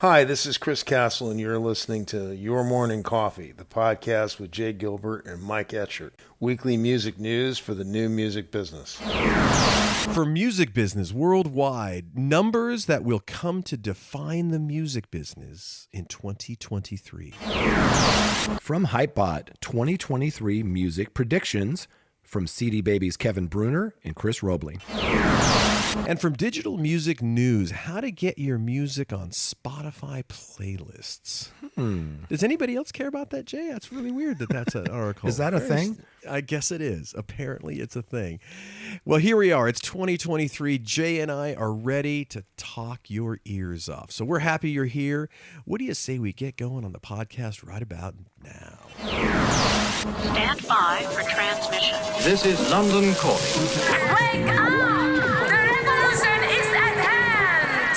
Hi, this is Chris Castle, and you're listening to Your Morning Coffee, the podcast with Jay Gilbert and Mike Etchert. Weekly music news for the new music business. For music business worldwide, numbers that will come to define the music business in 2023. From Hypebot, 2023 music predictions from CD Baby's Kevin Bruner and Chris Robley. And from Digital Music News, how to get your music on Spotify playlists. Does anybody else care about that, Jay? That's really weird that that's an article. Is that a thing? I guess it is. Apparently, it's a thing. Well, here we are. It's 2023. Jay and I are ready to talk your ears off. So we're happy you're here. What do you say we get going on the podcast right about now? Stand by for transmission. This is London calling. Wake up! The revolution is at hand!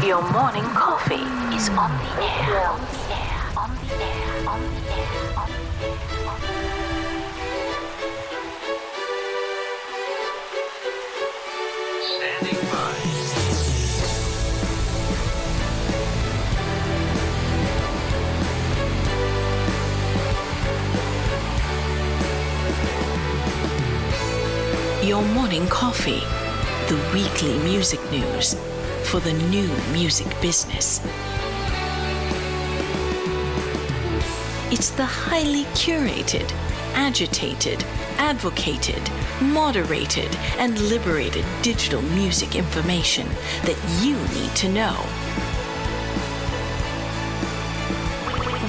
Your morning coffee is on the air. On the air. On the air. On the air. On the air. Standing by. Your morning coffee, the weekly music news for the new music business. It's the highly curated, agitated, advocated, moderated, and liberated digital music information that you need to know.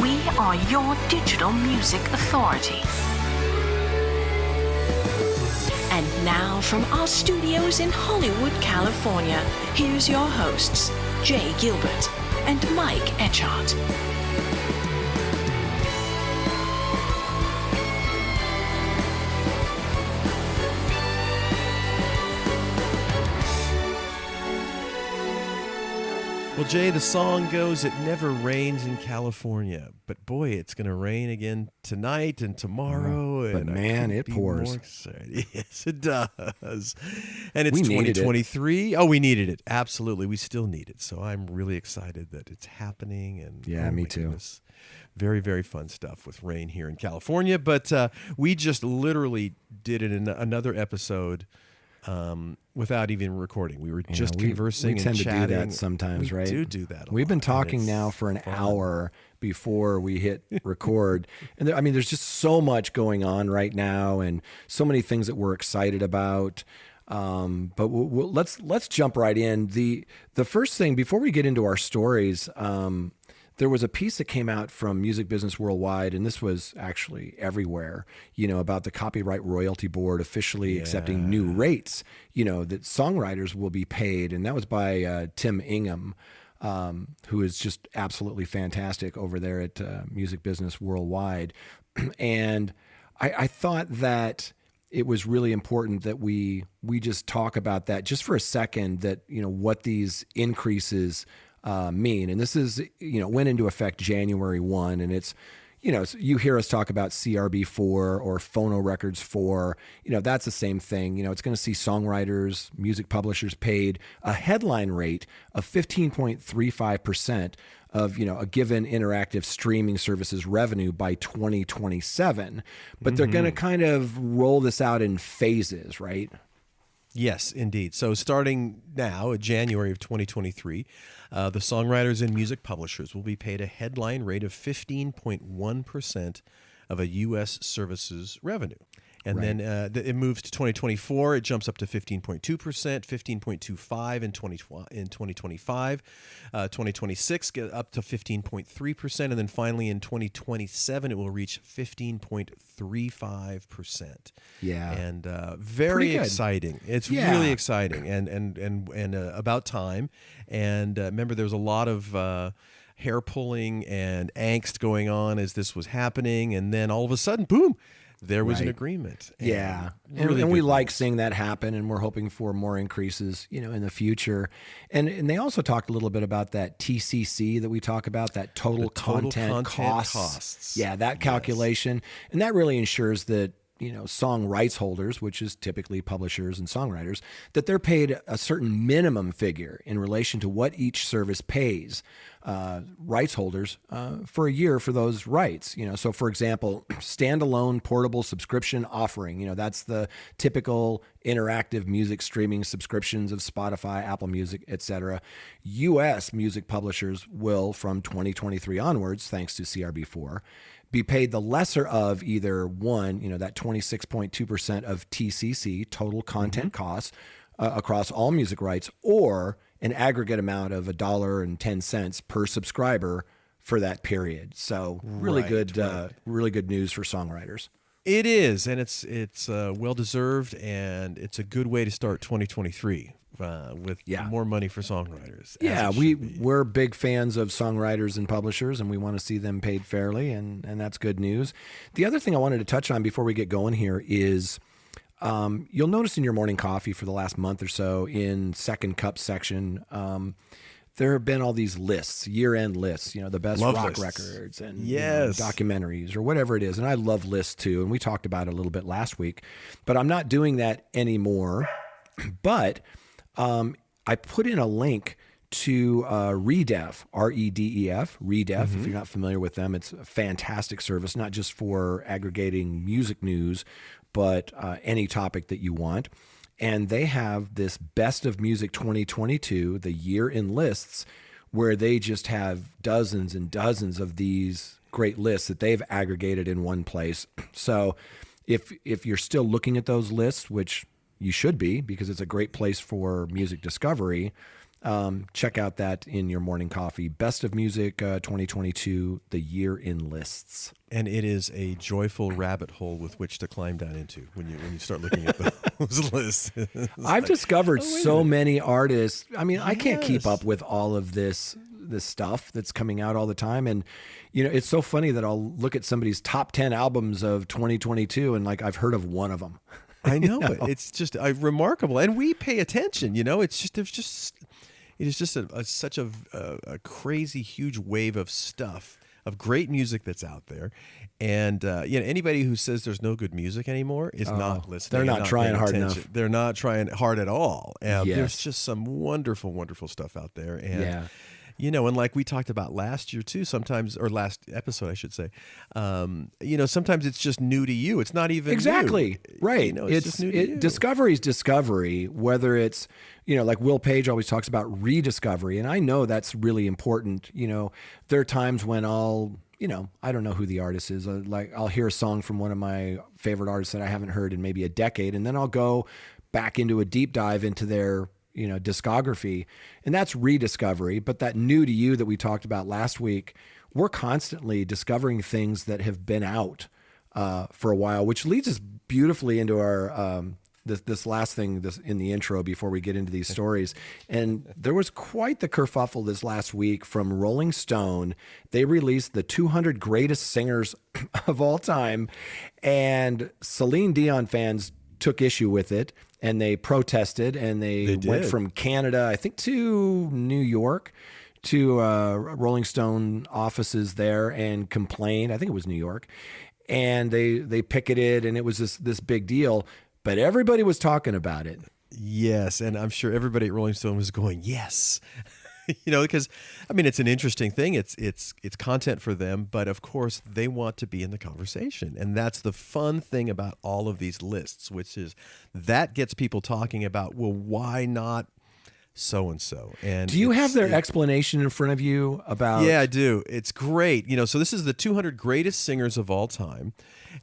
We are your digital music authority. And now from our studios in Hollywood, California, here's your hosts, Jay Gilbert and Mike Etchart. Well, Jay, the song goes, "It never rains in California." But boy, it's going to rain again tonight and tomorrow. But and man, it pours. Yes, it does. And it's We needed it. 2023. Oh, we needed it. Absolutely. We still need it. So I'm really excited that it's happening. And Yeah, oh me my too. goodness. Very, very fun stuff with rain here in California. But we just literally did it in another episode without even recording. We were just conversing we tend and to chatting. do that sometimes, right? We do that a We've been lot, and talking it's now for an fun. hour before we hit record. And there's just so much going on right now and so many things that we're excited about. But let's jump right in. The first thing, before we get into our stories, there was a piece that came out from Music Business Worldwide, and this was actually everywhere, about the Copyright Royalty Board officially accepting new rates, that songwriters will be paid. And that was by Tim Ingham, who is just absolutely fantastic over there at Music Business Worldwide. And I thought that it was really important that we just talk about that just for a second, that, what these increases mean. And this is, went into effect January 1, and it's, you hear us talk about CRB4 or Phono Records 4, that's the same thing. It's going to see songwriters, music publishers paid a headline rate of 15.35% of, a given interactive streaming services revenue by 2027. But they're going to kind of roll this out in phases, right? Yes, indeed. So starting now, January of 2023, the songwriters and music publishers will be paid a headline rate of 15.1% of a U.S. services revenue. And then it moves to 2024. It jumps up to 15.2%, 15.25 in 2025. 2026 get up to 15.3%, and then finally in 2027 it will reach 15.35%. Yeah, and very exciting. It's really exciting, and about time. And remember, there was a lot of hair pulling and angst going on as this was happening, and then all of a sudden, boom. There was an agreement. And Really we good like news. seeing that happen, and we're hoping for more increases, in the future. And they also talked a little bit about that TCC that we talk about, that total content costs. costs. Yeah, that calculation. And that really ensures that, song rights holders, which is typically publishers and songwriters, that they're paid a certain minimum figure in relation to what each service pays rights holders for a year for those rights. So for example, standalone portable subscription offering, that's the typical interactive music streaming subscriptions of Spotify, Apple Music, etc. U.S. music publishers will, from 2023 onwards, thanks to CRB4, be paid the lesser of either one, that 26.2% of TCC, total content costs, across all music rights, or an aggregate amount of $1.10 per subscriber for that period. So really good news for songwriters. It is, and it's well deserved, and it's a good way to start 2023 with more money for songwriters. Yeah, we're big fans of songwriters and publishers, and we want to see them paid fairly, and that's good news. The other thing I wanted to touch on before we get going here is you'll notice in your morning coffee for the last month or so in Second Cup section, there have been all these lists, year-end lists, the best rock records and documentaries or whatever it is. And I love lists too. And we talked about it a little bit last week, but I'm not doing that anymore. But I put in a link to Redef, R-E-D-E-F, Redef. If you're not familiar with them, it's a fantastic service, not just for aggregating music news, but any topic that you want. And they have this Best of Music 2022, the year in lists, where they just have dozens and dozens of these great lists that they've aggregated in one place. So if you're still looking at those lists, which you should be because it's a great place for music discovery, check out that in your morning coffee. Best of Music 2022, the year in lists. And it is a joyful rabbit hole with which to climb down into when you start looking at those lists. I've discovered so many artists. I mean, I can't keep up with all of this stuff that's coming out all the time. And, it's so funny that I'll look at somebody's top 10 albums of 2022 and I've heard of one of them. I know it. It's just remarkable. And we pay attention, it is just such a crazy, huge wave of stuff, of great music that's out there. And, anybody who says there's no good music anymore is not listening. They're not trying hard enough. They're not trying hard at all. There's just some wonderful, wonderful stuff out there. And, and like we talked about last year too, sometimes, or last episode, I should say, sometimes it's just new to you. It's not even exactly new. Right. It's just new to you. Discovery's discovery, whether it's, like Will Page always talks about rediscovery. And I know that's really important. There are times when I don't know who the artist is. I'll hear a song from one of my favorite artists that I haven't heard in maybe a decade. And then I'll go back into a deep dive into their discography, and that's rediscovery. But that new to you that we talked about last week, we're constantly discovering things that have been out for a while, which leads us beautifully into our this last thing in the intro before we get into these stories. And there was quite the kerfuffle this last week from Rolling Stone. They released the 200 greatest singers of all time, and Celine Dion fans took issue with it. And they protested, and they went from Canada, I think, to New York, to Rolling Stone offices there and complained. I think it was New York. And they picketed, and it was this big deal. But everybody was talking about it. Yes, and I'm sure everybody at Rolling Stone was going, yes. Because it's an interesting thing. It's content for them, but of course they want to be in the conversation, and that's the fun thing about all of these lists, which is that gets people talking about, well, why not so and so? And do you have their explanation in front of you about? Yeah, I do. It's great. So this is the 200 greatest singers of all time.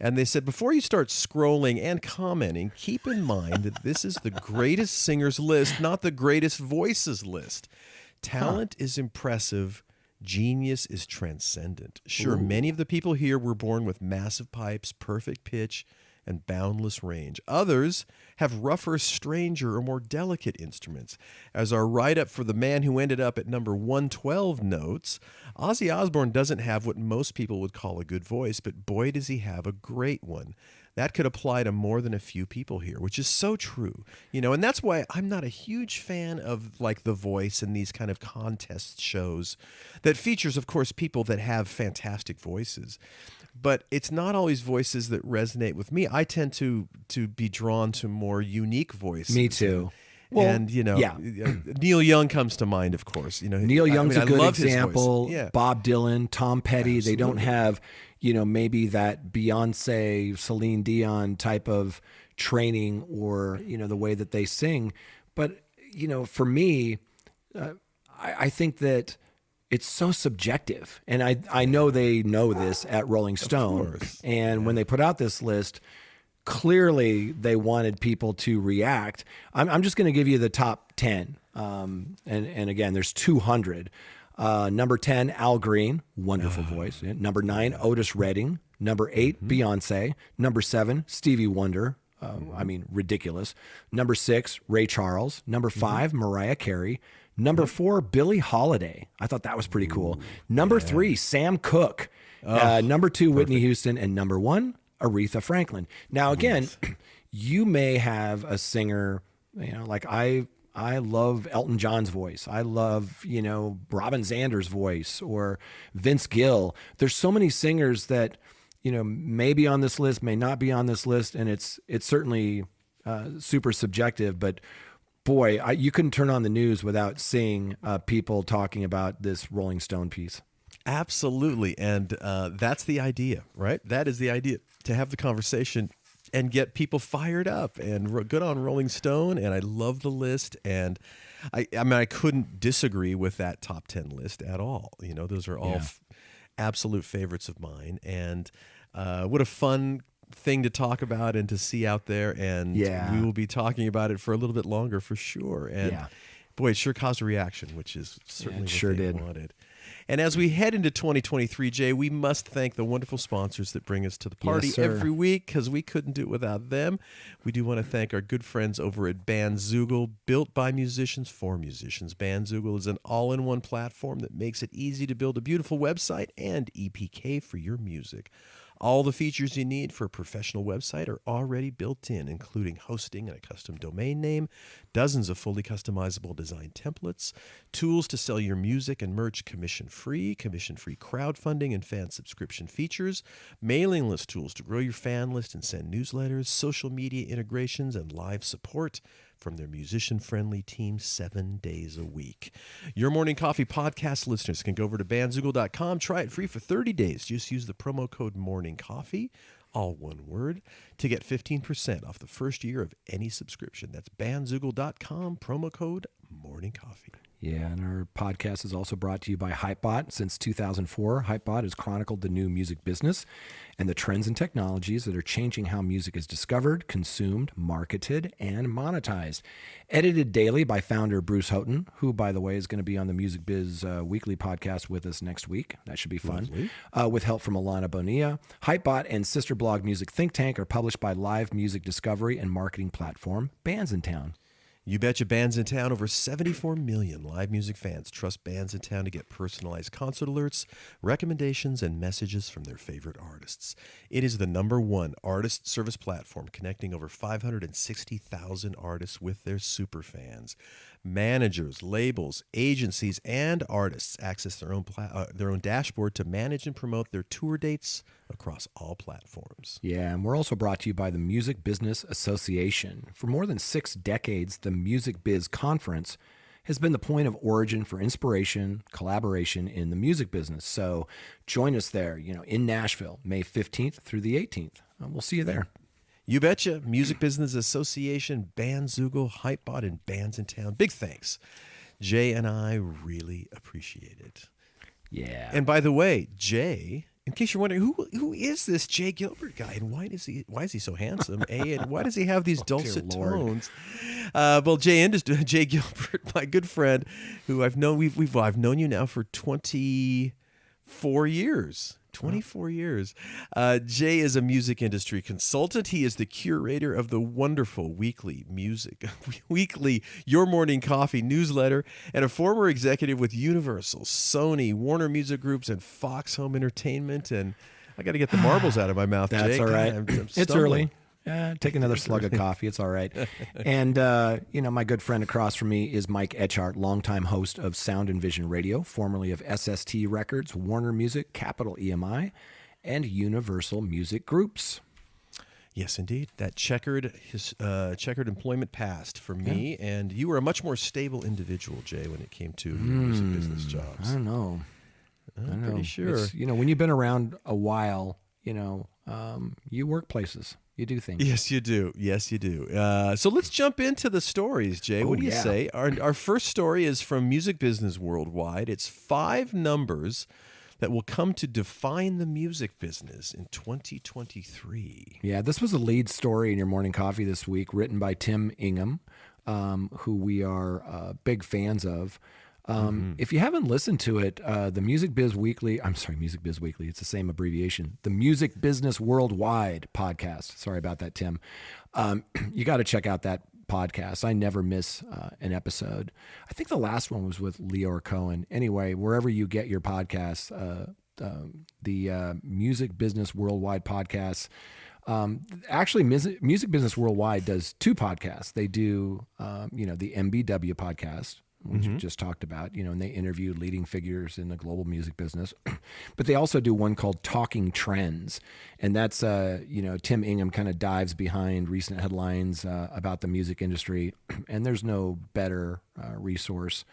And they said, before you start scrolling and commenting, keep in mind that this is the greatest singers list, not the greatest voices list. Talent is impressive. Genius is transcendent. Sure, many of the people here were born with massive pipes, perfect pitch, and boundless range. Others have rougher, stranger, or more delicate instruments. As our write-up for the man who ended up at number 112 notes, Ozzy Osbourne doesn't have what most people would call a good voice, but boy, does he have a great one. that could apply to more than a few people here, which is so true. And that's why I'm not a huge fan of like The Voice and these kind of contest shows that features, of course, people that have fantastic voices. But it's not always voices that resonate with me. I tend to be drawn to more unique voices. Me too. Neil Young comes to mind, of course. Neil Young's a good example. Yeah. Bob Dylan, Tom Petty. Absolutely. They don't have, maybe that Beyonce, Celine Dion type of training or, the way that they sing. But, for me, I think that it's so subjective. And I know they know this at Rolling Stone. And when they put out this list, clearly they wanted people to react. I'm just going to give you the top 10. And again, there's 200. Number 10, Al Green, wonderful voice. Number 9, Otis Redding. Number 8, Beyonce. Number 7, Stevie Wonder. Ridiculous. Number 6, Ray Charles. Number 5, Mariah Carey. Number 4, Billie Holiday. I thought that was pretty cool. Number 3, Sam Cooke. Number 2, Whitney Houston. And number 1, Aretha Franklin. Now, again, you may have a singer, like I love Elton John's voice. I love, Robin Zander's voice or Vince Gill. There's so many singers that, may be on this list, may not be on this list. And it's certainly super subjective, but boy, you couldn't turn on the news without seeing people talking about this Rolling Stone piece. Absolutely. And that's the idea, right? That is the idea, to have the conversation and get people fired up. And good on Rolling Stone. And I love the list. And I couldn't disagree with that top 10 list at all. Those are all absolute favorites of mine. And what a fun thing to talk about and to see out there. And we will be talking about it for a little bit longer for sure. And boy, it sure caused a reaction, which is certainly what they wanted. And as we head into 2023, Jay, we must thank the wonderful sponsors that bring us to the party every week, because we couldn't do it without them. We do want to thank our good friends over at Bandzoogle, built by musicians for musicians. Bandzoogle is an all-in-one platform that makes it easy to build a beautiful website and EPK for your music. All the features you need for a professional website are already built in, including hosting and a custom domain name, dozens of fully customizable design templates, tools to sell your music and merch commission-free crowdfunding and fan subscription features, mailing list tools to grow your fan list and send newsletters, social media integrations, and live support from their musician-friendly team 7 days a week. Your Morning Coffee podcast listeners can go over to bandzoogle.com, try it free for 30 days. Just use the promo code MORNINGCOFFEE, all one word, to get 15% off the first year of any subscription. That's bandzoogle.com, promo code MORNINGCOFFEE. Yeah, and our podcast is also brought to you by Hypebot. Since 2004, Hypebot has chronicled the new music business and the trends and technologies that are changing how music is discovered, consumed, marketed, and monetized. Edited daily by founder Bruce Houghton, who, by the way, is going to be on the Music Biz Weekly podcast with us next week. That should be fun. With help from Alana Bonilla. Hypebot and sister blog Music Think Tank are published by live music discovery and marketing platform Bands in Town. You betcha. Bands in Town. Over 74 million live music fans trust Bands in Town to get personalized concert alerts, recommendations, and messages from their favorite artists. It is the #1 artist service platform connecting over 560,000 artists with their super fans. Managers, labels, agencies, and artists access their own dashboard to manage and promote their tour dates across all platforms. Yeah, and we're also brought to you by the Music Business Association. For more than 6 decades, the Music Biz Conference has been the point of origin for inspiration, collaboration in the music business. So join us there, in Nashville, May 15th through the 18th. We'll see you there. You betcha. Music Business Association, Bandzoogle, Hypebot, and Bands in Town. Big thanks. Jay and I really appreciate it. Yeah. And by the way, Jay, in case you're wondering, who is this Jay Gilbert guy, and why is he so handsome? And why does he have these dulcet tones? Well, Jay Gilbert, my good friend, who I've known I've known you now for 24 years. 24 years. Jay is a music industry consultant. He is the curator of the wonderful weekly Your Morning Coffee newsletter, and a former executive with Universal, Sony, Warner Music Groups, and Fox Home Entertainment. And I got to get the marbles out of my mouth, That's Jake. all right. I'm It's stumbling. early. Take another slug of coffee. It's all right. And, my good friend across from me is Mike Etchart, longtime host of Sound and Vision Radio, formerly of SST Records, Warner Music, Capital EMI, and Universal Music Groups. Yes, indeed. That checkered employment past for me, and you were a much more stable individual, Jay, when it came to your music business jobs. I don't know. I'm pretty sure. It's, when you've been around a while, you work places. You do things. Yes, you do. Yes, you do. So let's jump into the stories, Jay. What do you say? Our first story is from Music Business Worldwide. It's 5 numbers that will come to define the music business in 2023. Yeah, this was a lead story in your morning coffee this week, written by Tim Ingham, who we are big fans of. If you haven't listened to it, the Music Biz Weekly, it's the same abbreviation, the Music Business Worldwide podcast. Sorry about that, Tim. You got to check out that podcast. I never miss an episode. I think the last one was with Leor Cohen. Anyway, wherever you get your podcasts, the Music Business Worldwide podcast. Actually, Music Business Worldwide does 2 podcasts. They do, the MBW podcast, which we just talked about, and they interview leading figures in the global music business. But they also do one called Talking Trends. And that's, Tim Ingham kind of dives behind recent headlines about the music industry. And there's no better resource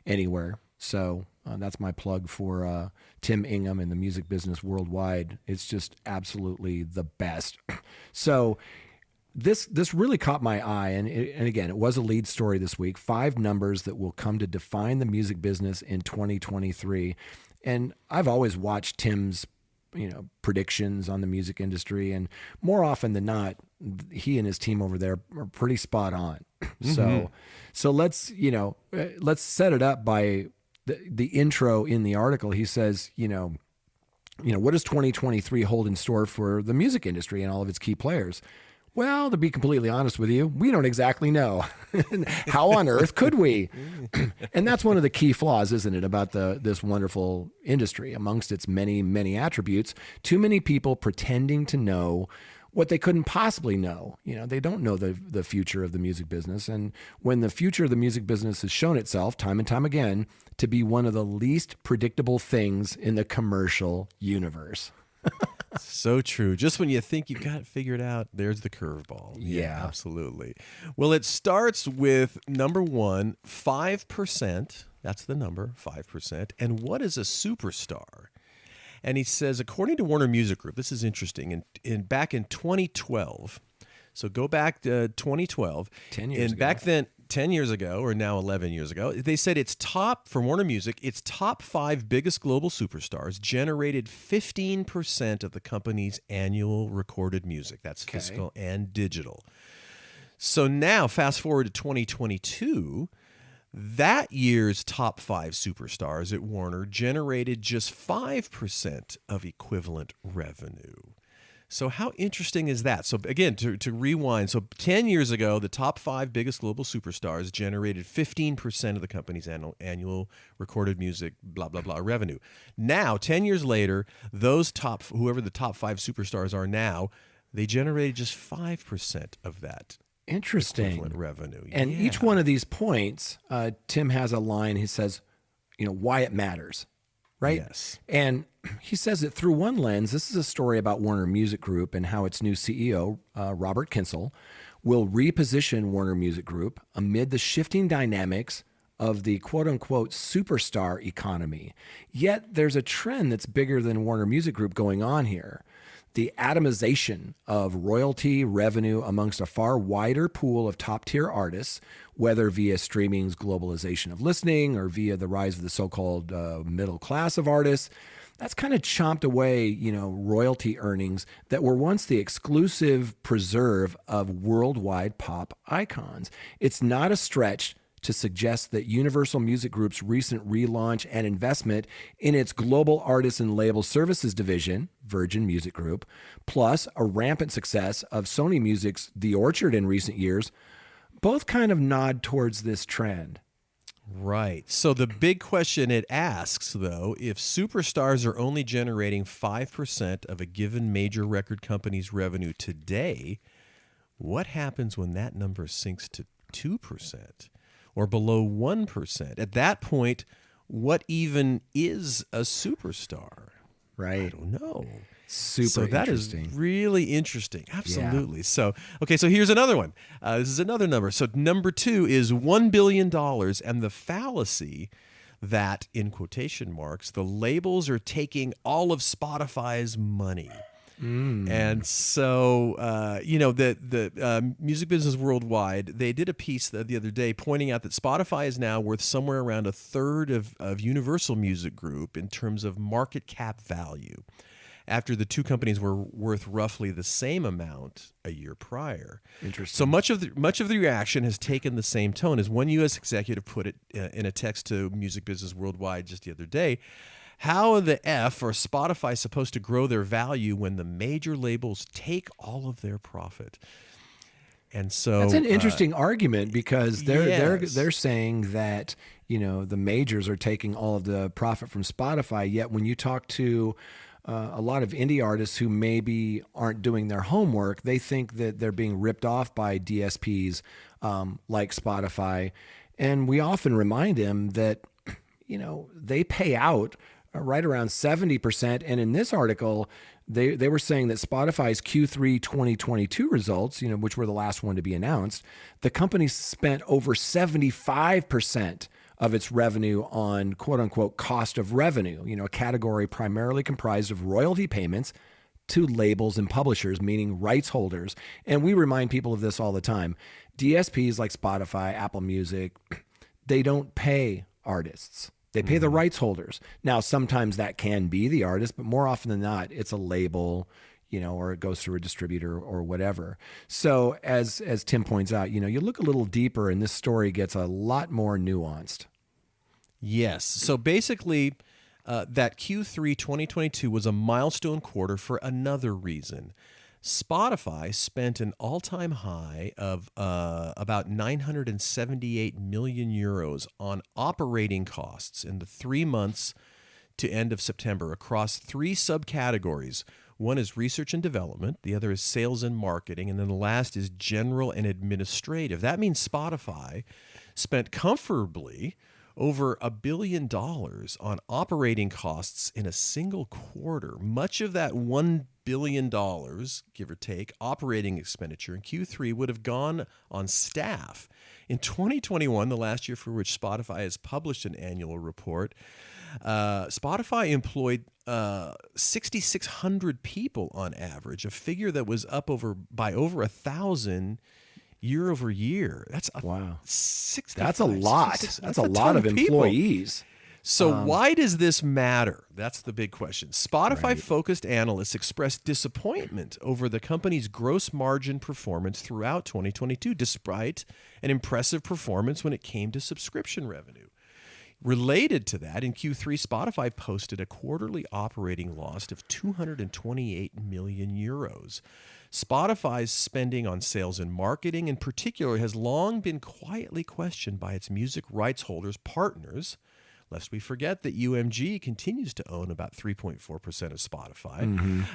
anywhere. So that's my plug for Tim Ingham and the Music Business Worldwide. It's just absolutely the best. So This really caught my eye, and again, it was a lead story this week. 5 numbers that will come to define the music business in 2023, and I've always watched Tim's, predictions on the music industry, and more often than not, he and his team over there are pretty spot on. So let's set it up by the intro in the article. He says, what does 2023 hold in store for the music industry and all of its key players? Well, to be completely honest with you, we don't exactly know. How on earth could we? And that's one of the key flaws, isn't it, about this wonderful industry? Amongst its many, many attributes, too many people pretending to know what they couldn't possibly know. They don't know the future of the music business. And when the future of the music business has shown itself time and time again to be one of the least predictable things in the commercial universe. So true. Just when you think you've got it figured out, there's the curveball. Yeah, absolutely. Well, it starts with number 1, 5%. That's the number, 5%. And what is a superstar? And he says, according to Warner Music Group, this is interesting. Back in 2012, so go back to 2012. 10 years ago. Back then, 10 years ago, or now 11 years ago, they said for Warner Music, its top 5 biggest global superstars generated 15% of the company's annual recorded music. That's physical and digital. So now, fast forward to 2022, that year's top 5 superstars at Warner generated just 5% of equivalent revenue. So how interesting is that? So again, to rewind, so 10 years ago, the top 5 biggest global superstars generated 15% of the company's annual recorded music, blah, blah, blah, revenue. Now, 10 years later, whoever the top 5 superstars are now, they generated just 5% of that. Interesting. Equivalent revenue. And each one of these points, Tim has a line, he says, why it matters. Right? Yes. And he says it through one lens. This is a story about Warner Music Group and how its new CEO, Robert Kinsel, will reposition Warner Music Group amid the shifting dynamics of the quote-unquote superstar economy. Yet there's a trend that's bigger than Warner Music Group going on here. The atomization of royalty revenue amongst a far wider pool of top-tier artists, whether via streaming's globalization of listening or via the rise of the so-called middle class of artists, that's kind of chomped away, royalty earnings that were once the exclusive preserve of worldwide pop icons. It's not a stretch to suggest that Universal Music Group's recent relaunch and investment in its global artists and label services division, Virgin Music Group, plus a rampant success of Sony Music's The Orchard in recent years, both kind of nod towards this trend. Right. So the big question it asks, though, if superstars are only generating 5% of a given major record company's revenue today, what happens when that number sinks to 2% or below 1%? At that point, what even is a superstar? Right. I don't know. Super so that interesting. is really interesting. Absolutely. So here's another one. This is another number. So number 2 is $1 billion, and the fallacy that, in quotation marks, the labels are taking all of Spotify's money. And so, the Music Business Worldwide, they did a piece the other day pointing out that Spotify is now worth somewhere around a third of Universal Music Group in terms of market cap value, after the two companies were worth roughly the same amount a year prior. Interesting. So much of the reaction has taken the same tone. As one U.S. executive put it in a text to Music Business Worldwide just the other day, how the F are Spotify supposed to grow their value when the major labels take all of their profit? And so that's an interesting argument, because yes. they're saying that, the majors are taking all of the profit from Spotify. Yet when you talk to a lot of indie artists who maybe aren't doing their homework, they think that they're being ripped off by DSPs like Spotify. And we often remind them that, they pay out right around 70%. And in this article, they were saying that Spotify's Q3 2022 results, which were the last one to be announced, the company spent over 75% of its revenue on quote unquote cost of revenue, a category primarily comprised of royalty payments to labels and publishers, meaning rights holders. And we remind people of this all the time. DSPs like Spotify, Apple Music, they don't pay artists. They pay the rights holders. Now, sometimes that can be the artist, but more often than not, it's a label, or it goes through a distributor or whatever. So as Tim points out, you look a little deeper and this story gets a lot more nuanced. Yes. So basically, that Q3 2022 was a milestone quarter for another reason. Spotify spent an all-time high of about 978 million euros on operating costs in the 3 months to end of September across 3 subcategories. One is research and development, the other is sales and marketing, and then the last is general and administrative. That means Spotify spent comfortably over $1 billion on operating costs in a single quarter. Much of that $1 billion, give or take, operating expenditure in Q3 would have gone on staff. In 2021, the last year for which Spotify has published an annual report, Spotify employed 6,600 people on average, a figure that was up by over 1,000 year over year. That's wow. 65, that's a lot. 66, that's a lot of employees. So why does this matter? That's the big question. Spotify-focused analysts expressed disappointment over the company's gross margin performance throughout 2022, despite an impressive performance when it came to subscription revenue. Related to that, in Q3, Spotify posted a quarterly operating loss of 228 million euros. Spotify's spending on sales and marketing in particular has long been quietly questioned by its music rights holders partners, lest we forget that UMG continues to own about 3.4% of Spotify.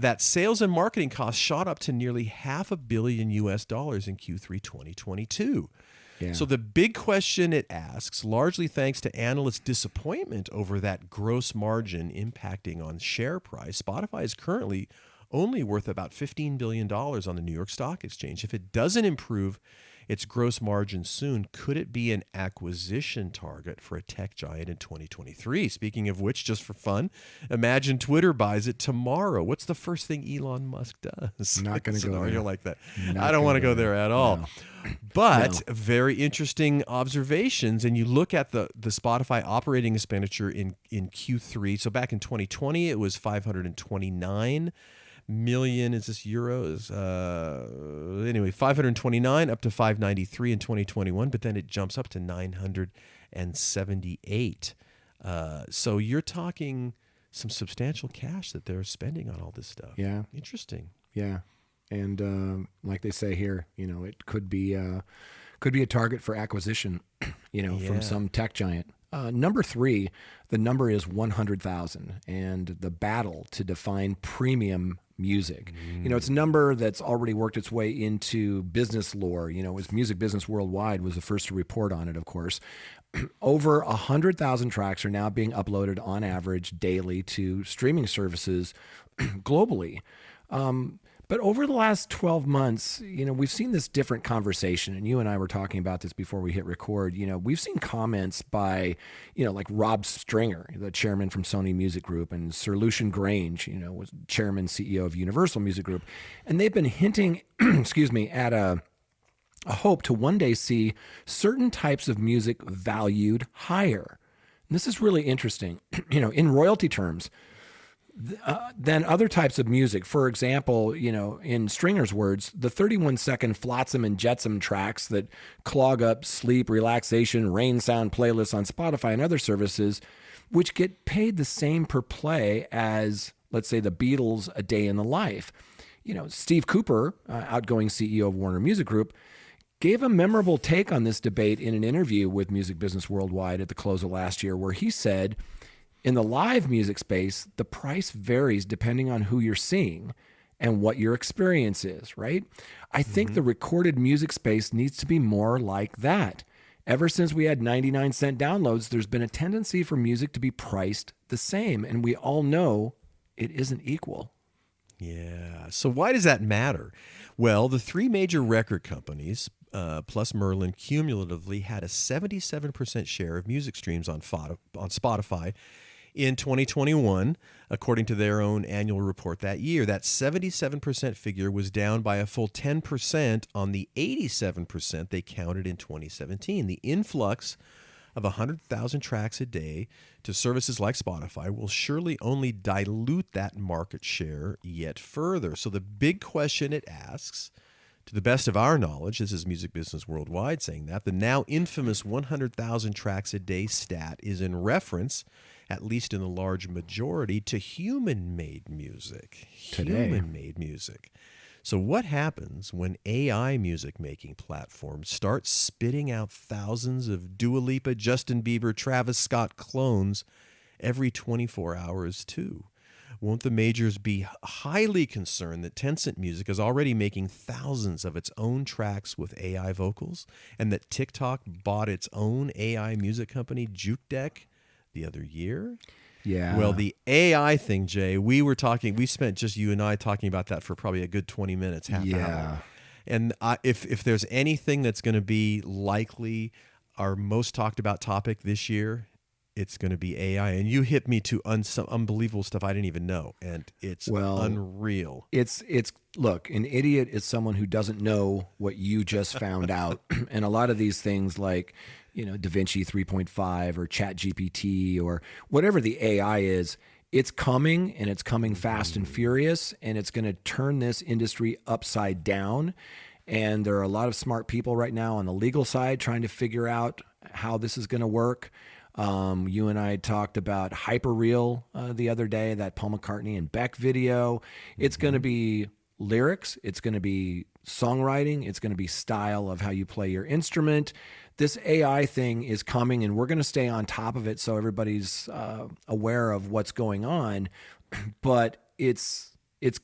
That sales and marketing costs shot up to nearly $500 million in Q3 2022. Yeah. So the big question it asks, largely thanks to analysts' disappointment over that gross margin impacting on share price, Spotify is currently only worth about $15 billion on the New York Stock Exchange. If it doesn't improve its gross margin soon, could it be an acquisition target for a tech giant in 2023? Speaking of which, just for fun, imagine Twitter buys it tomorrow. What's the first thing Elon Musk does? Not going to go there. Like that. I don't want to go there at all. No. But very interesting observations. And you look at the Spotify operating expenditure in Q3. So back in 2020, it was 529 million. Is this euros? Anyway, 529 up to 593 in 2021, but then it jumps up to 978. So you're talking some substantial cash that they're spending on all this stuff. Yeah. Interesting. Yeah. And like they say here, it could be a target for acquisition. from some tech giant. Number 3, the number is 100,000, and the battle to define premium music. It's a number that's already worked its way into business lore. As Music Business Worldwide was the first to report on it, of course. Over 100,000 tracks are now being uploaded on average daily to streaming services globally. But over the last 12 months, we've seen this different conversation, and you and I were talking about this before we hit record. We've seen comments by, like Rob Stringer, the chairman from Sony Music Group, and Sir Lucian Grange, was chairman, CEO of Universal Music Group. And they've been hinting, at a hope to one day see certain types of music valued higher. And this is really interesting, in royalty terms, than other types of music. For example, in Stringer's words, the 31-second flotsam and jetsam tracks that clog up sleep, relaxation, rain sound playlists on Spotify and other services, which get paid the same per play as, let's say, the Beatles' A Day in the Life. Steve Cooper, outgoing CEO of Warner Music Group, gave a memorable take on this debate in an interview with Music Business Worldwide at the close of last year, where he said, in the live music space, the price varies depending on who you're seeing and what your experience is, right? I think the recorded music space needs to be more like that. Ever since we had 99-cent downloads, there's been a tendency for music to be priced the same, and we all know it isn't equal. Yeah. So why does that matter? Well, the 3 major record companies, plus Merlin, cumulatively had a 77% share of music streams on Spotify in 2021, according to their own annual report that year. That 77% figure was down by a full 10% on the 87% they counted in 2017. The influx of 100,000 tracks a day to services like Spotify will surely only dilute that market share yet further. So the big question it asks, to the best of our knowledge, this is Music Business Worldwide saying that, the now infamous 100,000 tracks a day stat is in reference, at least in the large majority, to human-made music. Today. Human-made music. So what happens when AI music-making platforms start spitting out thousands of Dua Lipa, Justin Bieber, Travis Scott clones every 24 hours too? Won't the majors be highly concerned that Tencent Music is already making thousands of its own tracks with AI vocals, and that TikTok bought its own AI music company, JukeDeck, the other year? Yeah. Well, the AI thing, Jay, we spent just you and I talking about that for probably a good 20 minutes, half hour. And if there's anything that's going to be likely our most talked about topic this year, it's going to be AI. And you hit me to some unbelievable stuff I didn't even know. And it's unreal. Look, an idiot is someone who doesn't know what you just found out. And a lot of these things like, DaVinci 3.5 or ChatGPT or whatever the AI is, it's coming, and it's coming fast and furious, and it's going to turn this industry upside down. And there are a lot of smart people right now on the legal side trying to figure out how this is going to work. You and I talked about Hyperreal the other day, that Paul McCartney and Beck video. It's going to be lyrics. It's going to be songwriting. It's going to be style of how you play your instrument. This AI thing is coming, and we're going to stay on top of it so everybody's aware of what's going on. But it's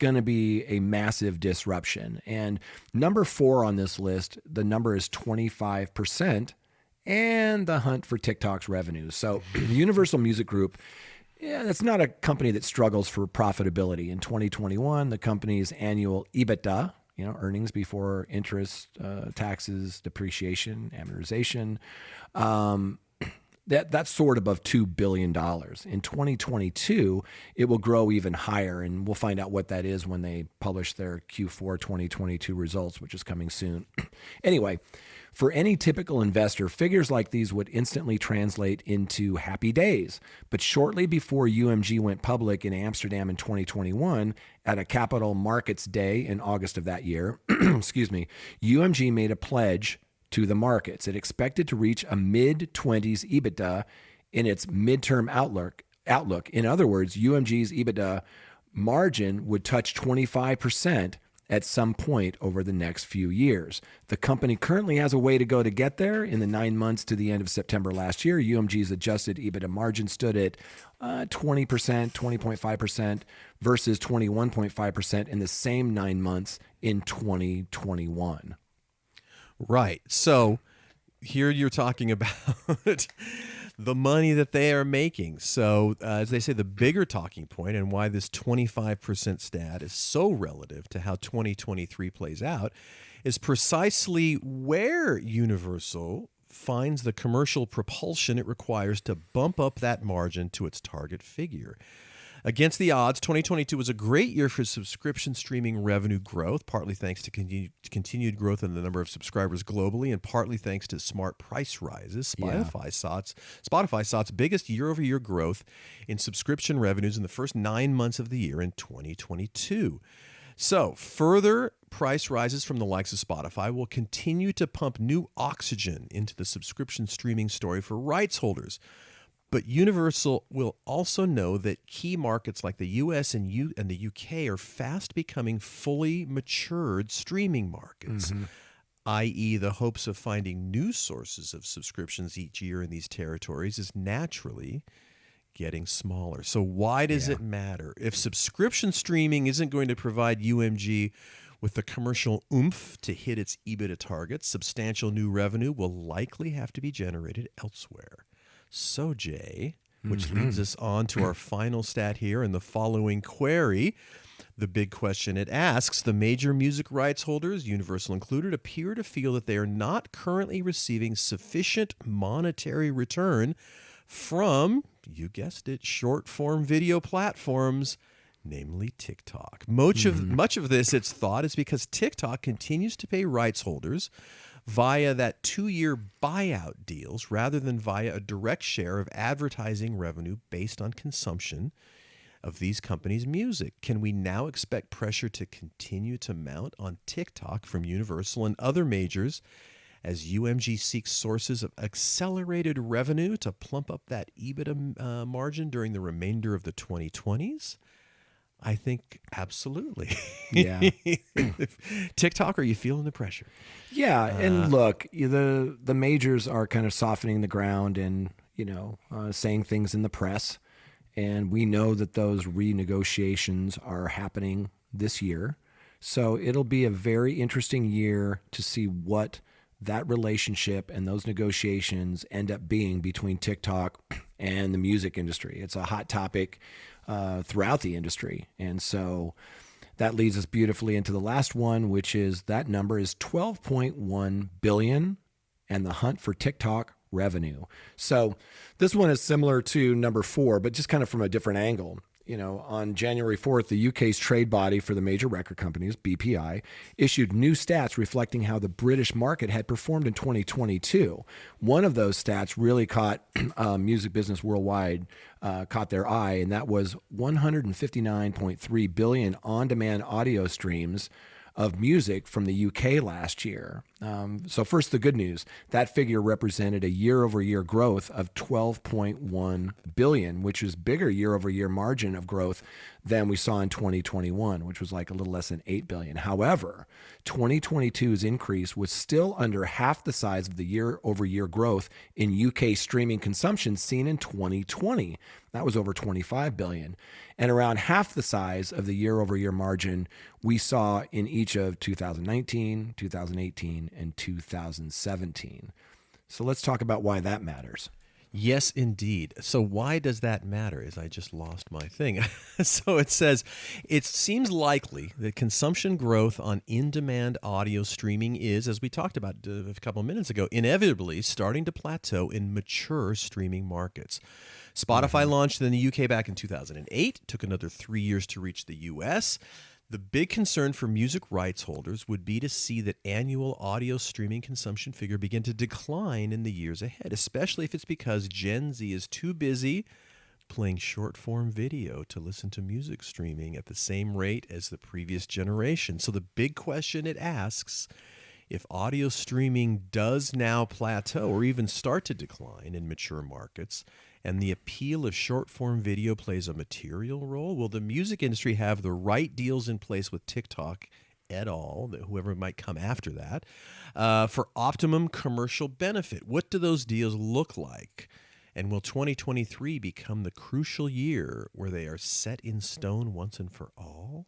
going to be a massive disruption. And number 4 on this list, the number is 25%, and the hunt for TikTok's revenue. So Universal Music Group, that's not a company that struggles for profitability. In 2021, the company's annual EBITDA, earnings before interest, taxes, depreciation, amortization, that soared above $2 billion. In 2022, it will grow even higher, and we'll find out what that is when they publish their Q4 2022 results, which is coming soon. Anyway, for any typical investor, figures like these would instantly translate into happy days. But shortly before UMG went public in Amsterdam in 2021, at a capital markets day in August of that year, UMG made a pledge to the markets. It expected to reach a mid-20s EBITDA in its midterm outlook. In other words, UMG's EBITDA margin would touch 25% at some point over the next few years. The company currently has a way to go to get there. In the 9 months to the end of September last year, UMG's adjusted EBITDA margin stood at 20%, 20.5% versus 21.5% in the same 9 months in 2021. Right. So here you're talking about the money that they are making. So as they say, the bigger talking point and why this 25% stat is so relative to how 2023 plays out is precisely where Universal finds the commercial propulsion it requires to bump up that margin to its target figure. Against the odds, 2022 was a great year for subscription streaming revenue growth, partly thanks to continued growth in the number of subscribers globally and partly thanks to smart price rises. Spotify saw its biggest year-over-year growth in subscription revenues in the first 9 months of the year in 2022. So further price rises from the likes of Spotify will continue to pump new oxygen into the subscription streaming story for rights holders. But Universal will also know that key markets like the US and the UK are fast becoming fully matured streaming markets, i.e. the hopes of finding new sources of subscriptions each year in these territories is naturally getting smaller. So why does it matter? If subscription streaming isn't going to provide UMG with the commercial oomph to hit its EBITDA targets, substantial new revenue will likely have to be generated elsewhere. So, Jay, which leads us on to our final stat here in the following query. The big question it asks, the major music rights holders, Universal included, appear to feel that they are not currently receiving sufficient monetary return from, you guessed it, short-form video platforms, namely TikTok. Much of this, it's thought, is because TikTok continues to pay rights holders via that 2-year buyout deals rather than via a direct share of advertising revenue based on consumption of these companies' music. Can we now expect pressure to continue to mount on TikTok from Universal and other majors as UMG seeks sources of accelerated revenue to plump up that EBITDA margin during the remainder of the 2020s? I think absolutely. Yeah. TikTok, are you feeling the pressure? Yeah, and look, the majors are kind of softening the ground and saying things in the press, and we know that those renegotiations are happening this year. So it'll be a very interesting year to see what that relationship and those negotiations end up being between TikTok and the music industry. It's a hot topic throughout the industry, and so that leads us beautifully into the last one, which is that number is $12.1 billion and the hunt for TikTok revenue. So this one is similar to number 4, but just kind of from a different angle. On January 4th, the UK's trade body for the major record companies, BPI, issued new stats reflecting how the British market had performed in 2022. One of those stats really caught music business worldwide, caught their eye, and that was 159.3 billion on-demand audio streams of music from the UK last year. So first, the good news. That figure represented a year-over-year growth of 12.1 billion, which is bigger year-over-year margin of growth than we saw in 2021, which was like a little less than 8 billion. However, 2022's increase was still under half the size of the year-over-year growth in UK streaming consumption seen in 2020. That was over 25 billion. And around half the size of the year-over-year margin we saw in each of 2019, 2018, and 2017. So let's talk about why that matters. Yes, indeed. So why does that matter? As I just lost my thing. So it says, it seems likely that consumption growth on in-demand audio streaming is, as we talked about a couple of minutes ago, inevitably starting to plateau in mature streaming markets. Spotify launched in the UK back in 2008, took another 3 years to reach the US. The big concern for music rights holders would be to see that annual audio streaming consumption figure begin to decline in the years ahead, especially if it's because Gen Z is too busy playing short-form video to listen to music streaming at the same rate as the previous generation. So the big question it asks, if audio streaming does now plateau or even start to decline in mature markets, and the appeal of short-form video plays a material role, will the music industry have the right deals in place with TikTok et al., whoever might come after that, for optimum commercial benefit. What do those deals look like? And will 2023 become the crucial year where they are set in stone once and for all?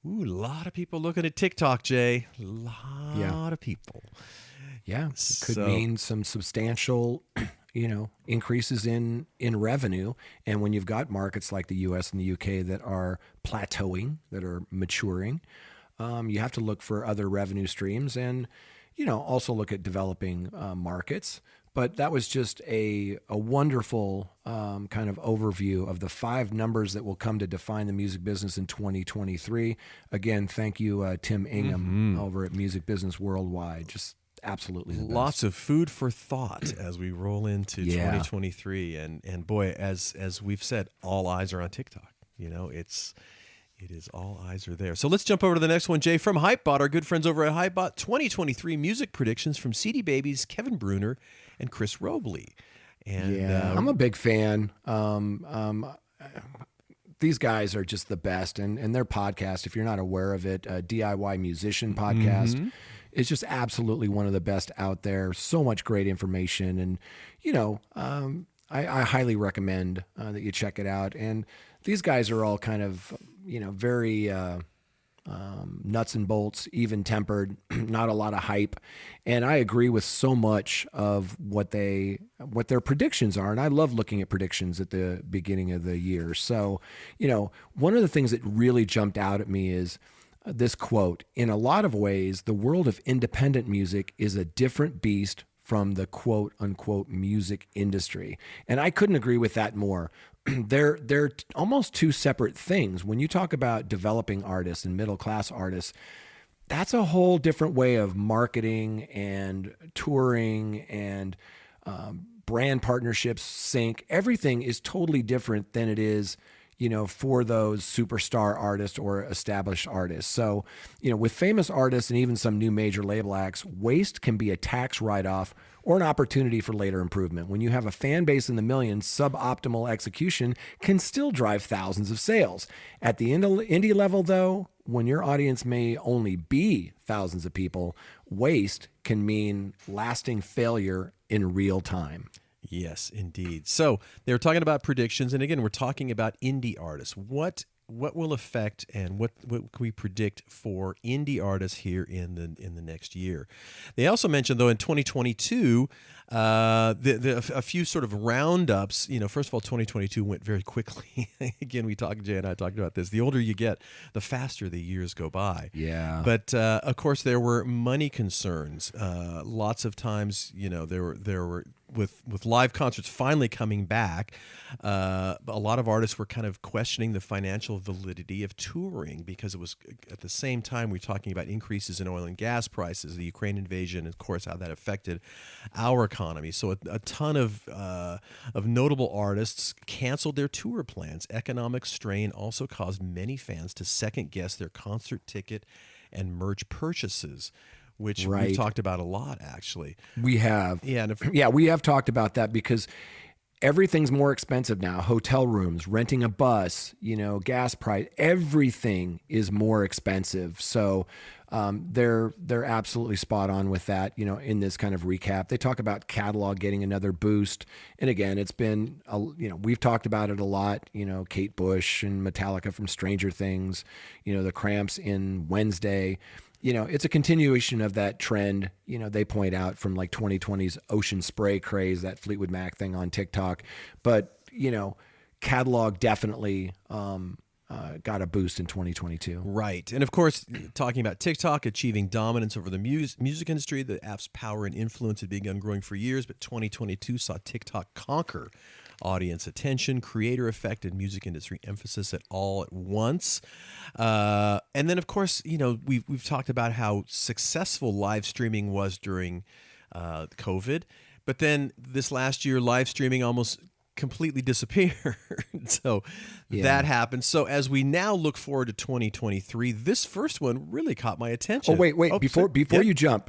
Ooh, a lot of people looking at TikTok, Jay. A lot of people. Yeah, it could mean some substantial, increases in revenue. And when you've got markets like the U.S. and the U.K. that are plateauing, that are maturing, you have to look for other revenue streams and, also look at developing markets. But that was just a wonderful kind of overview of the 5 numbers that will come to define the music business in 2023. Again, thank you, Tim Ingham over at Music Business Worldwide. Just absolutely the best. Lots of food for thought as we roll into 2023. And boy, as we've said, all eyes are on TikTok. It is all eyes are there. So let's jump over to the next one, Jay, from Hypebot, our good friends over at Hypebot. 2023 music predictions from CD Babies, Kevin Bruner, and Chris Robley. And I'm a big fan. These guys are just the best. And their podcast, if you're not aware of it, DIY Musician Podcast, is just absolutely one of the best out there. So much great information. And, I highly recommend that you check it out. And these guys are all kind of, very nuts and bolts, even tempered, not a lot of hype. And I agree with so much of what their predictions are. And I love looking at predictions at the beginning of the year. So, one of the things that really jumped out at me is this quote: "In a lot of ways, the world of independent music is a different beast from the quote unquote music industry." And I couldn't agree with that more. They're almost two separate things. When you talk about developing artists and middle-class artists, that's a whole different way of marketing and touring and brand partnerships, sync. Everything is totally different than it is, for those superstar artists or established artists. So, with famous artists and even some new major label acts, waste can be a tax write-off or an opportunity for later improvement. When you have a fan base in the millions, suboptimal execution can still drive thousands of sales. At the indie level, though, when your audience may only be thousands of people, waste can mean lasting failure in real time. Yes, indeed. So they were talking about predictions, and again, we're talking about indie artists. What will affect and what can we predict for indie artists here in the next year? They also mentioned, though, in 2022, a few sort of roundups. First of all, 2022 went very quickly. Again, Jay and I talked about this. The older you get, the faster the years go by. Yeah. But of course, there were money concerns. Lots of times, there were with live concerts finally coming back. A lot of artists were kind of questioning the financial validity of touring because it was at the same time we're talking about increases in oil and gas prices, the Ukraine invasion, and of course how that affected our economy. So a ton of notable artists canceled their tour plans. Economic strain also caused many fans to second guess their concert ticket and merch purchases, which we've talked about a lot, actually. We have. Yeah. We have talked about that because everything's more expensive now. Hotel rooms, renting a bus, gas price, everything is more expensive. So they're absolutely spot on with that, in this kind of recap. They talk about catalog getting another boost. And again, it's been, we've talked about it a lot, Kate Bush and Metallica from Stranger Things, the Cramps in Wednesday. It's a continuation of that trend, they point out from like 2020's Ocean Spray craze, that Fleetwood Mac thing on TikTok. But, catalog definitely got a boost in 2022. Right. And of course, talking about TikTok achieving dominance over the music industry, the app's power and influence had begun growing for years, but 2022 saw TikTok conquer audience attention, creator effect, and music industry emphasis all at once. And then, of course, we've talked about how successful live streaming was during COVID, but then this last year, live streaming almost completely disappeared. So that happened. So as we now look forward to 2023, this first one really caught my attention. Oh, wait. Before you jump,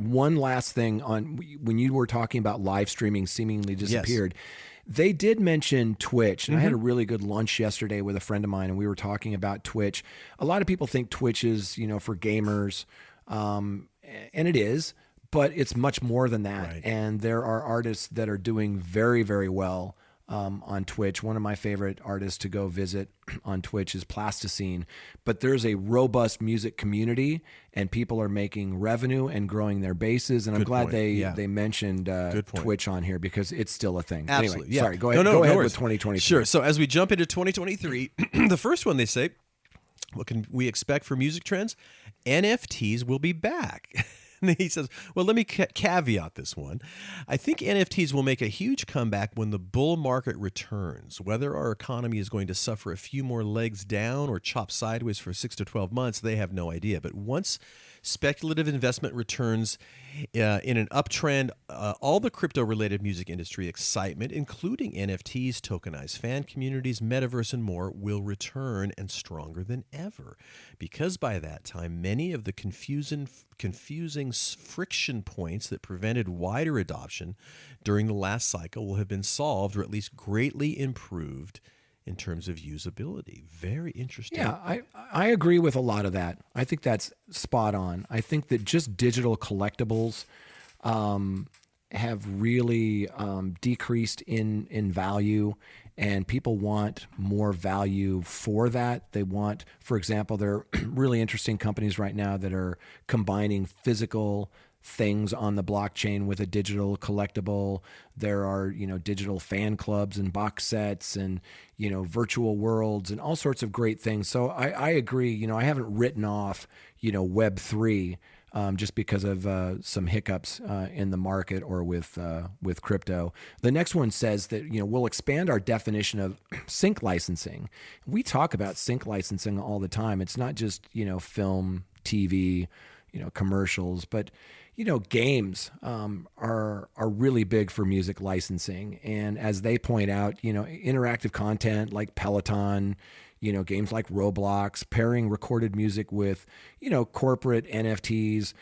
one last thing on when you were talking about live streaming seemingly disappeared. Yes. They did mention Twitch, and I had a really good lunch yesterday with a friend of mine, and we were talking about Twitch. A lot of people think Twitch is, for gamers, and it is, but it's much more than that. Right. And there are artists that are doing very, very well on Twitch. One of my favorite artists to go visit on Twitch is Plasticine. But there's a robust music community, and people are making revenue and growing their bases. And I'm glad they mentioned Twitch on here because it's still a thing. Absolutely. Anyway, yeah. sorry. Go ahead. No Go ahead worries. with 2023. Sure. So as we jump into 2023, the first one they say, what can we expect for music trends? NFTs will be back. And he says, well, let me caveat this one. I think NFTs will make a huge comeback when the bull market returns. Whether our economy is going to suffer a few more legs down or chop sideways for 6 to 12 months, they have no idea. But once speculative investment returns in an uptrend, all the crypto-related music industry excitement, including NFTs, tokenized fan communities, metaverse, and more, will return and stronger than ever. Because by that time, many of the confusing friction points that prevented wider adoption during the last cycle will have been solved or at least greatly improved in terms of usability. Very interesting. Yeah, I agree with a lot of that. I think that's spot on. I think that just digital collectibles have really decreased in value, and people want more value for that. They want, for example, there are really interesting companies right now that are combining physical things on the blockchain with a digital collectible. There are, digital fan clubs and box sets and, virtual worlds and all sorts of great things. So I agree. I haven't written off, Web3 just because of some hiccups in the market or with crypto. The next one says that, we'll expand our definition of sync licensing. We talk about sync licensing all the time. It's not just, film, TV, commercials, but games are really big for music licensing. And as they point out, interactive content like Peloton, games like Roblox, pairing recorded music with, corporate NFTs.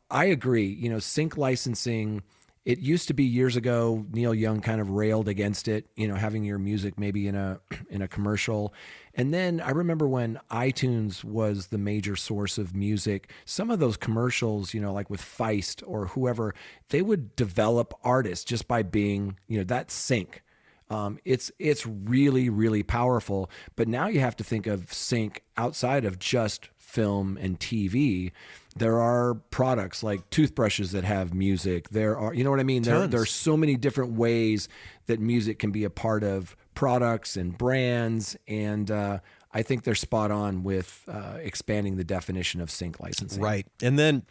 I agree, sync licensing, it used to be years ago, Neil Young kind of railed against it, having your music maybe in a commercial. And then I remember when iTunes was the major source of music, some of those commercials, like with Feist or whoever, they would develop artists just by being, that sync. It's really, really powerful. But now you have to think of sync outside of just film and TV. There are products like toothbrushes that have music. There are, you know what I mean? There are so many different ways that music can be a part of products and brands. And I think they're spot on with expanding the definition of sync licensing. Right. And then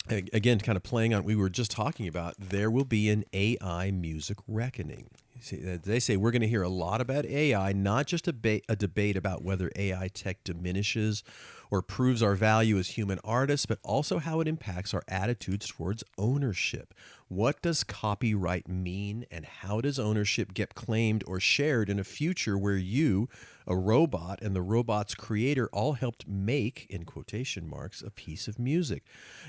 again, kind of playing on what we were just talking about, there will be an AI music reckoning. See, they say we're going to hear a lot about AI, not just a debate about whether AI tech diminishes or proves our value as human artists, but also how it impacts our attitudes towards ownership. What does copyright mean, and how does ownership get claimed or shared in a future where you, a robot, and the robot's creator all helped make, in quotation marks, a piece of music?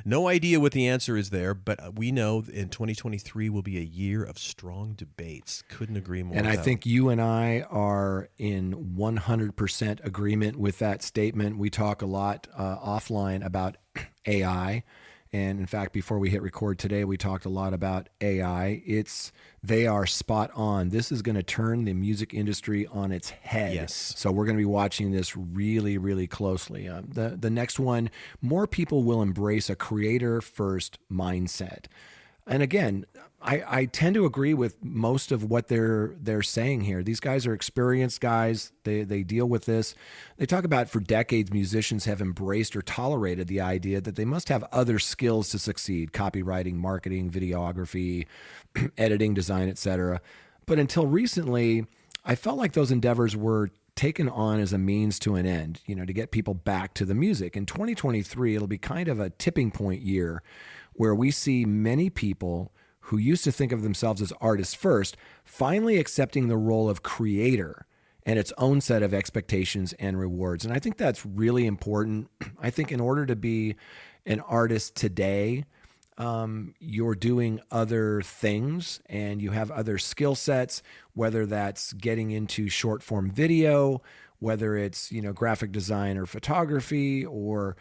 No idea what the answer is there, but we know in 2023 will be a year of strong debates. Couldn't agree more. And I think you and I are in 100% agreement with that statement. We talk a lot offline about AI. And in fact, before we hit record today, we talked a lot about AI. They are spot on. This is going to turn the music industry on its head. Yes. So we're going to be watching this really, really closely. The next one, more people will embrace a creator-first mindset. And again, I tend to agree with most of what they're saying here. These guys are experienced guys. They deal with this. They talk about for decades, musicians have embraced or tolerated the idea that they must have other skills to succeed: copywriting, marketing, videography, editing, design, etc. But until recently, I felt like those endeavors were taken on as a means to an end, to get people back to the music. In 2023, it'll be kind of a tipping point year where we see many people who used to think of themselves as artists first, finally accepting the role of creator and its own set of expectations and rewards. And I think that's really important. I think in order to be an artist today, you're doing other things and you have other skill sets, whether that's getting into short form video, whether it's, graphic design or photography, or,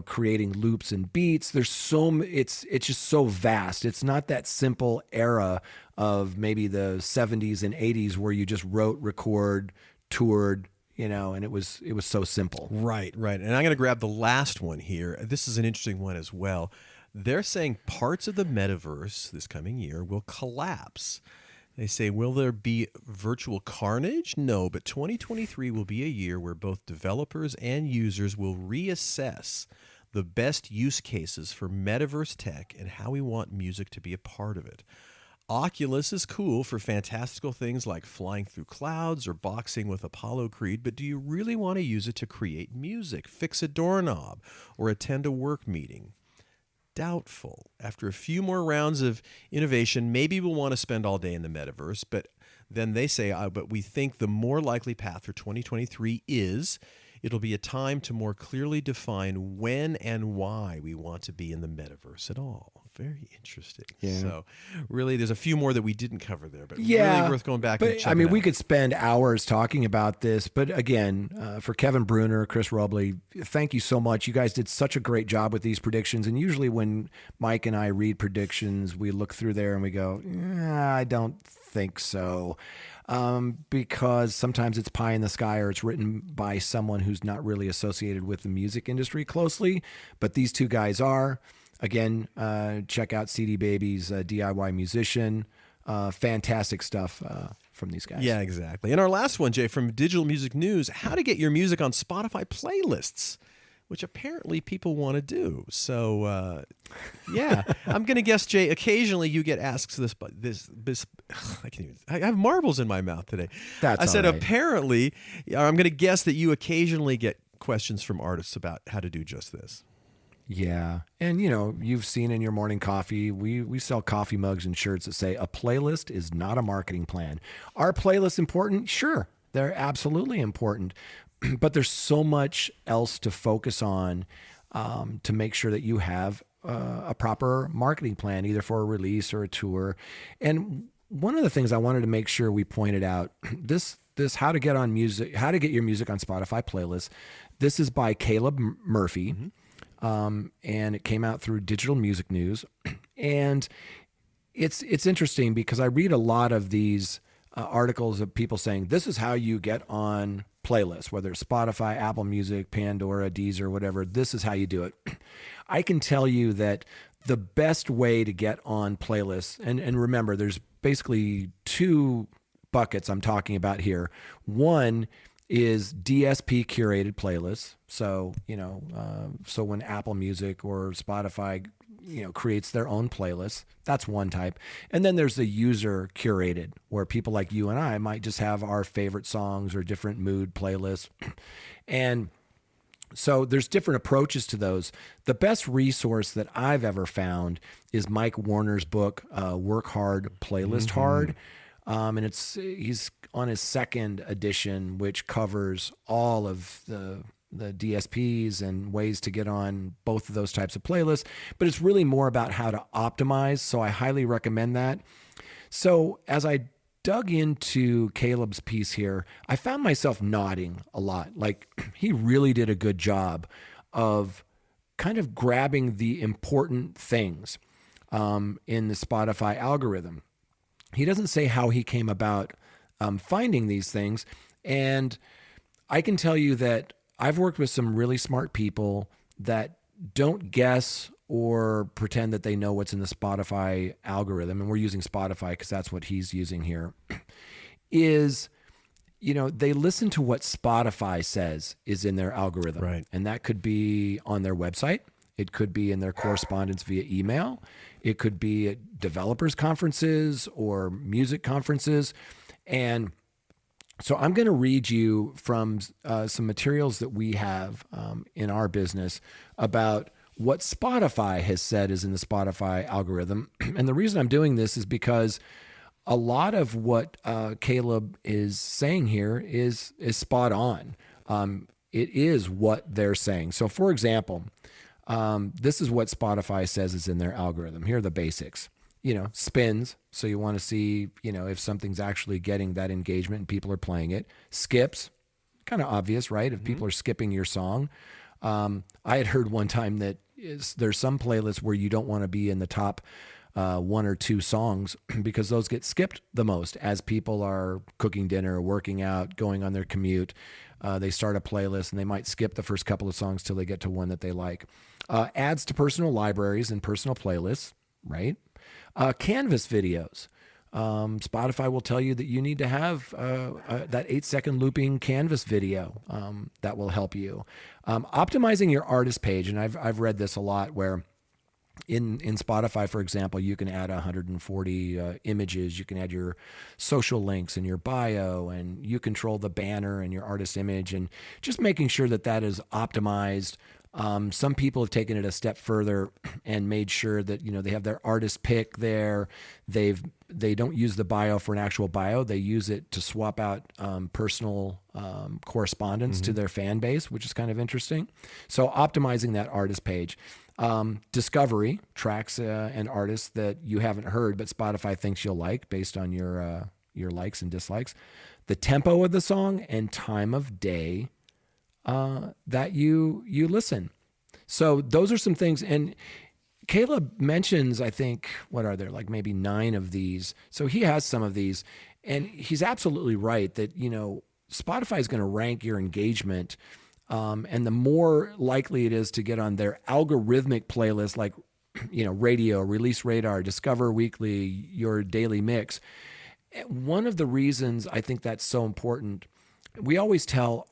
creating loops and beats. It's just so vast. It's not that simple era of maybe the 70s and 80s where you just wrote, record, toured, and it was so simple. Right. And I'm going to grab the last one here. This is an interesting one as well. They're saying parts of the metaverse this coming year will collapse. They say, will there be virtual carnage? No, but 2023 will be a year where both developers and users will reassess the best use cases for metaverse tech and how we want music to be a part of it. Oculus is cool for fantastical things like flying through clouds or boxing with Apollo Creed, but do you really want to use it to create music, fix a doorknob, or attend a work meeting? Doubtful. After a few more rounds of innovation, maybe we'll want to spend all day in the metaverse, but then they say, but we think the more likely path for 2023 is it'll be a time to more clearly define when and why we want to be in the metaverse at all. Very interesting. Yeah. So really, there's a few more that we didn't cover there, but really worth going back and checking we out. could spend hours talking about this, but again, for Kevin Bruner, Chris Robley, thank you so much. You guys did such a great job with these predictions. And usually when Mike and I read predictions, we look through there and we go, I don't think so. Because sometimes it's pie in the sky or it's written by someone who's not really associated with the music industry closely, but these two guys are. Again, check out CD Baby's DIY Musician. Fantastic stuff from these guys. Yeah, exactly. And our last one, Jay, from Digital Music News, how to get your music on Spotify playlists, which apparently people want to do. So, I'm going to guess, Jay, occasionally you get asked this I have marbles in my mouth today. I said, all right. Apparently, I'm going to guess that you occasionally get questions from artists about how to do just this. Yeah. And, you've seen in your morning coffee, we sell coffee mugs and shirts that say a playlist is not a marketing plan. Are playlists important? Sure. They're absolutely important. But there's so much else to focus on to make sure that you have a proper marketing plan, either for a release or a tour. And one of the things I wanted to make sure we pointed out, this how to get your music on Spotify playlists. This is by Caleb Murphy. Mm-hmm. And it came out through Digital Music News. And it's interesting because I read a lot of these articles of people saying, this is how you get on playlists, whether it's Spotify, Apple Music, Pandora, Deezer, whatever. This is how you do it. I can tell you that the best way to get on playlists, and remember, there's basically two buckets I'm talking about here. One is DSP curated playlists. So, so when Apple Music or Spotify, creates their own playlist, that's one type. And then there's the user curated, where people like you and I might just have our favorite songs or different mood playlists. And so there's different approaches to those. The best resource that I've ever found is Mike Warner's book, Work Hard, Playlist Hard. And he's on his second edition, which covers all of the DSPs and ways to get on both of those types of playlists. But it's really more about how to optimize. So I highly recommend that. So as I dug into Caleb's piece here, I found myself nodding a lot. Like, he really did a good job of kind of grabbing the important things in the Spotify algorithm. He doesn't say how he came about finding these things. And I can tell you that I've worked with some really smart people that don't guess or pretend that they know what's in the Spotify algorithm. And we're using Spotify because that's what he's using here. They listen to what Spotify says is in their algorithm. Right. And that could be on their website. It could be in their correspondence via email. It could be at developers conferences or music conferences. And so I'm going to read you from some materials that we have in our business about what Spotify has said is in the Spotify algorithm. And the reason I'm doing this is because a lot of what Caleb is saying here is spot on. It is what they're saying. So for example, This is what Spotify says is in their algorithm. Here are the basics. Spins. So you want to see, if something's actually getting that engagement and people are playing it. Skips. Kind of obvious, right? If people are skipping your song. I had heard one time that there's some playlists where you don't want to be in the top 1 or 2 songs because those get skipped the most as people are cooking dinner, working out, going on their commute. They start a playlist and they might skip the first couple of songs till they get to one that they like. Adds to personal libraries and personal playlists, right? Canvas videos. Spotify will tell you that you need to have that 8-second looping Canvas video that will help you. Optimizing your artist page, and I've read this a lot where in Spotify, for example, you can add 140 images. You can add your social links and your bio, and you control the banner and your artist image, and just making sure that that is optimized. Some people have taken it a step further and made sure that they have their artist pick there. They don't use the bio for an actual bio. They use it to swap out personal correspondence to their fan base, which is kind of interesting. So optimizing that artist page. Discovery tracks and artists that you haven't heard, but Spotify thinks you'll like based on your likes and dislikes. The tempo of the song and time of day that you listen. So those are some things. And Caleb mentions, I think, what are there, like maybe 9 of these. So he has some of these, and he's absolutely right that, Spotify is going to rank your engagement. And the more likely it is to get on their algorithmic playlist, like, radio, Release Radar, Discover Weekly, your daily mix. One of the reasons I think that's so important, we always tell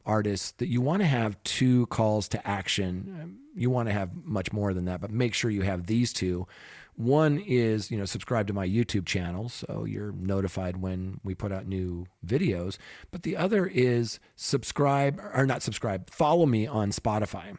artists that you want to have 2 calls to action. You want to have much more than that, but make sure you have these 2. One is, subscribe to my YouTube channel, so you're notified when we put out new videos. But the other is follow me on Spotify.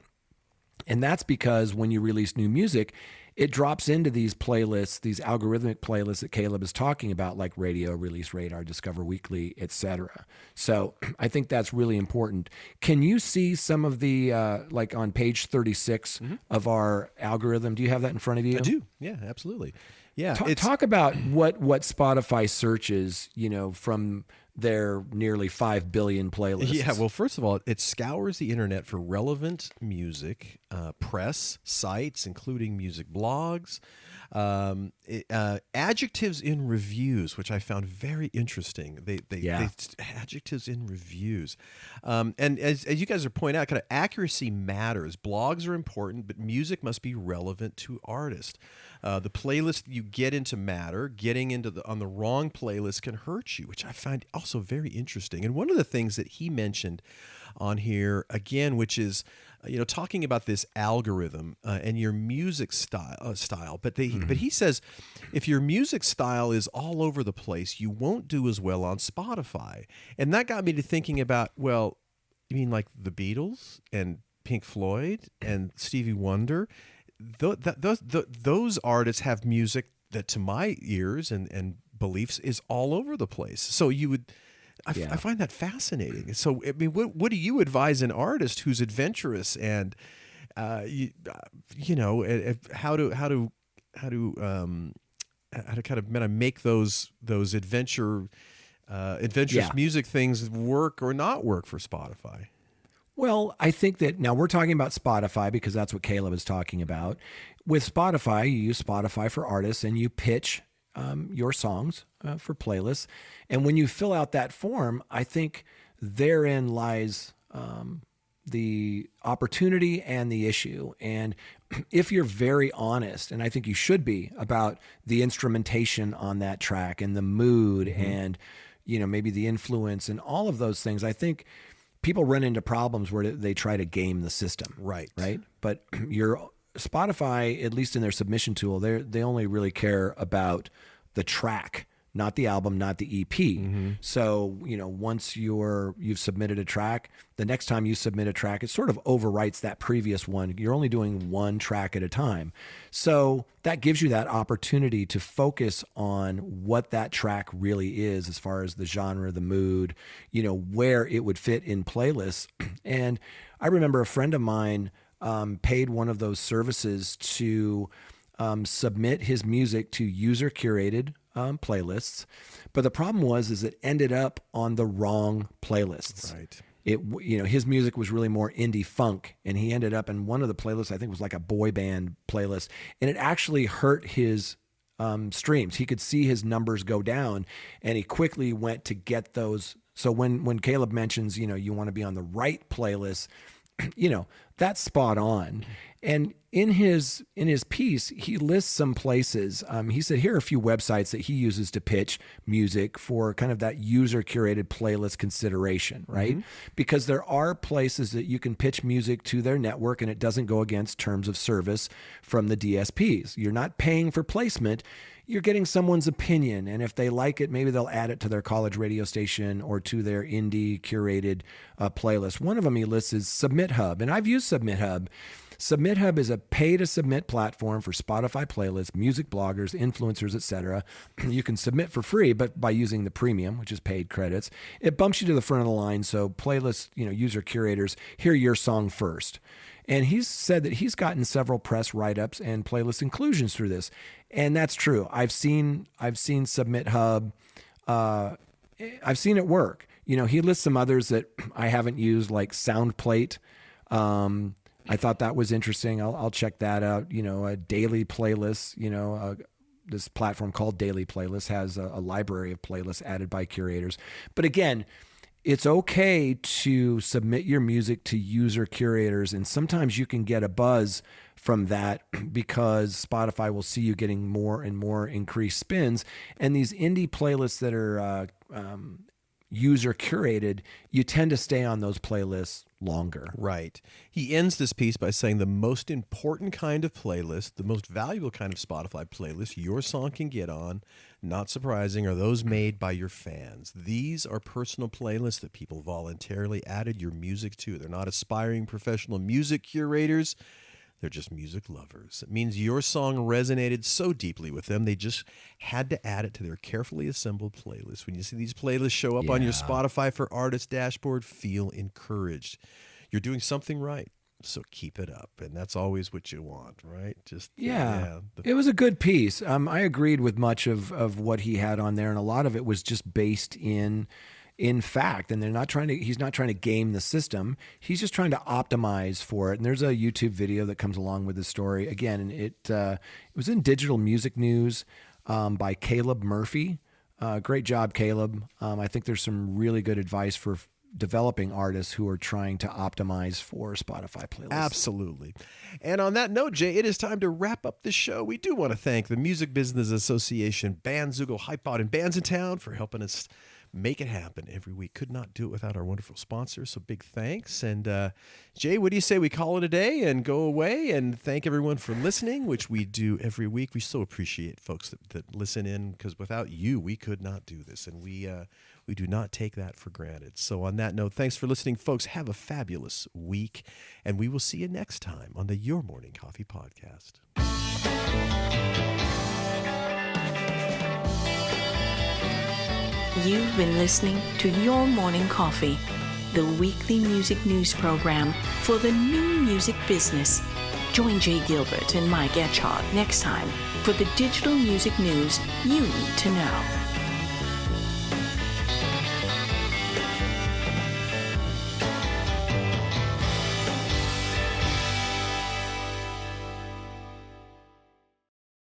And that's because when you release new music, it drops into these playlists, these algorithmic playlists that Caleb is talking about, like Radio, Release Radar, Discover Weekly, etc. So I think that's really important. Can you see some of the, like on page 36 of our algorithm? Do you have that in front of you? I do. Yeah, absolutely. Yeah. Talk about what Spotify searches, from their nearly 5 billion playlists. Yeah, well, first of all, it scours the internet for relevant music, press, sites, including music blogs, adjectives in reviews, which I found very interesting. They adjectives in reviews. And as you guys are pointing out, kind of accuracy matters. Blogs are important, but music must be relevant to artists. The playlist you get into matter. Getting into on the wrong playlist can hurt you, which I find also very interesting. And one of the things that he mentioned on here again, which is talking about this algorithm and your music style. But he says if your music style is all over the place, you won't do as well on Spotify. And that got me to thinking about, well, you mean like the Beatles and Pink Floyd and Stevie Wonder? Those artists have music that, to my ears and beliefs, is all over the place. So I find that fascinating. So, I mean, what do you advise an artist who's adventurous and, how to kind of make those adventurous music things work or not work for Spotify? Well, I think that now we're talking about Spotify because that's what Caleb is talking about. With Spotify, you use Spotify for artists and you pitch your songs for playlists. And when you fill out that form, I think therein lies the opportunity and the issue. And if you're very honest, and I think you should be, about the instrumentation on that track and the mood and, maybe the influence and all of those things, I think people run into problems where they try to game the system. Right. But your Spotify, at least in their submission tool, they only really care about the track, not the album, not the EP. So, once you've submitted a track, the next time you submit a track, it sort of overwrites that previous one. You're only doing one track at a time. So that gives you that opportunity to focus on what that track really is as far as the genre, the mood, where it would fit in playlists. And I remember a friend of mine paid one of those services to submit his music to user-curated playlists. But the problem is it ended up on the wrong playlists. Right. His music was really more indie funk, and he ended up in one of the playlists, I think was like a boy band playlist, and it actually hurt his streams. He could see his numbers go down, and he quickly went to get those. So when Caleb mentions, you want to be on the right playlist, that's spot on. And in his piece, he lists some places. He said, here are a few websites that he uses to pitch music for kind of that user curated playlist consideration, right? Because there are places that you can pitch music to their network and it doesn't go against terms of service from the DSPs. You're not paying for placement. You're getting someone's opinion. And if they like it, maybe they'll add it to their college radio station or to their indie curated playlist. One of them he lists is Submit Hub. And I've used Submit Hub. Submit Hub is a pay-to-submit platform for Spotify playlists, music bloggers, influencers, etc. You can submit for free, but by using the premium, which is paid credits, it bumps you to the front of the line. So playlist, user curators hear your song first. And he's said that he's gotten several press write-ups and playlist inclusions through this, and that's true. I've seen Submit Hub. I've seen it work. He lists some others that I haven't used, like SoundPlate. I thought that was interesting. I'll check that out. A daily playlist, this platform called Daily Playlist has a library of playlists added by curators. But again, it's okay to submit your music to user curators, and sometimes you can get a buzz from that because Spotify will see you getting more and more increased spins. And these indie playlists that are user curated, you tend to stay on those playlists longer. Right. He ends this piece by saying the most important kind of playlist, the most valuable kind of Spotify playlist your song can get on, not surprising, are those made by your fans. These are personal playlists that people voluntarily added your music to. They're not aspiring professional music curators. They're just music lovers. It means your song resonated so deeply with them, they just had to add it to their carefully assembled playlist. When you see these playlists show up on your Spotify for Artists dashboard, feel encouraged. You're doing something right, so keep it up. And that's always what you want, right? It was a good piece. I agreed with much of what he had on there, and a lot of it was just based in fact, and he's not trying to game the system. He's just trying to optimize for it. And there's a YouTube video that comes along with the story. Again, and it was in Digital Music News by Caleb Murphy. Great job, Caleb. I think there's some really good advice for developing artists who are trying to optimize for Spotify playlists. Absolutely. And on that note, Jay, it is time to wrap up the show. We do want to thank the Music Business Association, Bandzoogle, Hypod, and Bands in Town for helping us make it happen every week. Could not do it without our wonderful sponsors, so big thanks. And Jay, what do you say we call it a day and go away and thank everyone for listening, which we do every week. We so appreciate folks that listen in, because without you, we could not do this, and we do not take that for granted. So on that note, thanks for listening, folks. Have a fabulous week, and we will see you next time on the Your Morning Coffee Podcast. You've been listening to Your Morning Coffee, the weekly music news program for the new music business. Join Jay Gilbert and Mike Etchart next time for the digital music news you need to know.